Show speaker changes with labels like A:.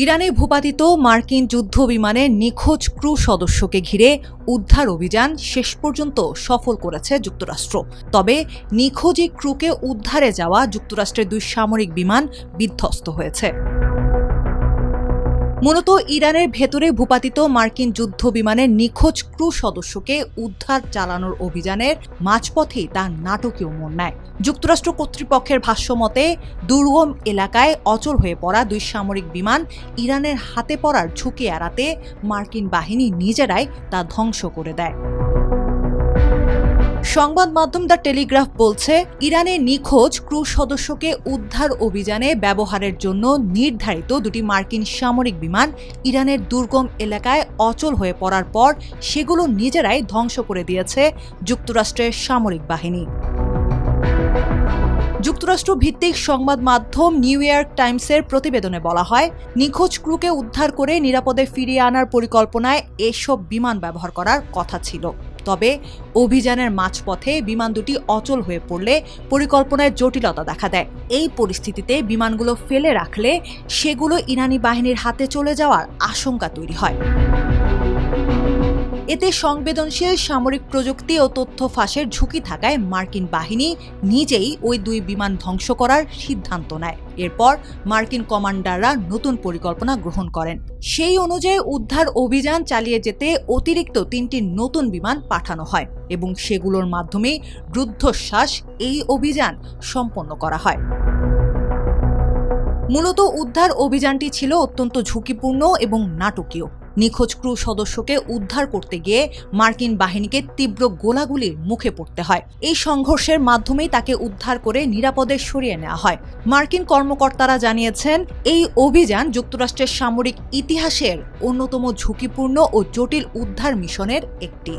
A: ইরানে ভূপাতিত মার্কিন যুদ্ধবিমানের নিখোঁজ ক্রু সদস্যকে ঘিরে উদ্ধার অভিযান শেষ পর্যন্ত সফল করেছে যুক্তরাষ্ট্র। তবে নিখোঁজ এই ক্রুকে উদ্ধারে যাওয়া যুক্তরাষ্ট্রের 2 সামরিক বিমান বিধ্বস্ত হয়েছে। মূলত ইরানের ভেতরে ভূপাতিত মার্কিন যুদ্ধবিমানের নিখোঁজ ক্রু সদস্যকে উদ্ধার চালানোর অভিযানের মাঝপথেই তার নাটকীয় মোড় নেয়। যুক্তরাষ্ট্র কর্তৃপক্ষের ভাষ্যমতে দুর্গম এলাকায় অচল হয়ে পড়া 2 সামরিক বিমান ইরানের হাতে পড়ার ঝুঁকি এড়াতে মার্কিন বাহিনী নিজেরাই তা ধ্বংস করে দেয়। সংবাদ মাধ্যম দ্য টেলিগ্রাফ বলছে, ইরানের নিখোঁজ ক্রু সদস্যকে উদ্ধার অভিযানে ব্যবহারের জন্য নির্ধারিত 2টি মার্কিন সামরিক বিমান ইরানের দুর্গম এলাকায় অচল হয়ে পড়ার পর সেগুলো নিজেরাই ধ্বংস করে দিয়েছে যুক্তরাষ্ট্রের সামরিক বাহিনী। যুক্তরাষ্ট্র ভিত্তিক সংবাদ মাধ্যম নিউ ইয়র্ক টাইমসের প্রতিবেদনে বলা হয়, নিখোঁজ ক্রুকে উদ্ধার করে নিরাপদে ফিরিয়ে আনার পরিকল্পনায় এসব বিমান ব্যবহার করার কথা ছিল। তবে অভিযানের মাঝপথে বিমান দুটি অচল হয়ে পড়লে পরিকল্পনায় জটিলতা দেখা দেয়। এই পরিস্থিতিতে বিমানগুলো ফেলে রাখলে সেগুলো ইরানি বাহিনীর হাতে চলে যাওয়ার আশঙ্কা তৈরি হয়। এতে সংবেদনশীল সামরিক প্রযুক্তি ও তথ্য ফাঁসের ঝুঁকি থাকায় মার্কিন বাহিনী নিজেই ওই 2 বিমান ধ্বংস করার সিদ্ধান্ত নেয়। এরপর মার্কিন কমান্ডাররা নতুন পরিকল্পনা গ্রহণ করেন। সেই অনুযায়ী উদ্ধার অভিযান চালিয়ে যেতে অতিরিক্ত 3টি নতুন বিমান পাঠানো হয় এবং সেগুলোর মাধ্যমে রুদ্ধশ্বাস এই অভিযান সম্পন্ন করা হয়। মূলত উদ্ধার অভিযানটি ছিল অত্যন্ত ঝুঁকিপূর্ণ এবং নাটকীয়। নিখোঁজ ক্রু সদস্যকে উদ্ধার করতে গিয়ে মার্কিন বাহিনীকে তীব্র গোলাগুলির মুখে পড়তে হয়। এই সংঘর্ষের মাধ্যমেই তাকে উদ্ধার করে নিরাপদে সরিয়ে নেওয়া হয়। মার্কিন কর্মকর্তারা জানিয়েছেন, এই অভিযান যুক্তরাষ্ট্রের সামরিক ইতিহাসের অন্যতম ঝুঁকিপূর্ণ ও জটিল উদ্ধার মিশনের একটি।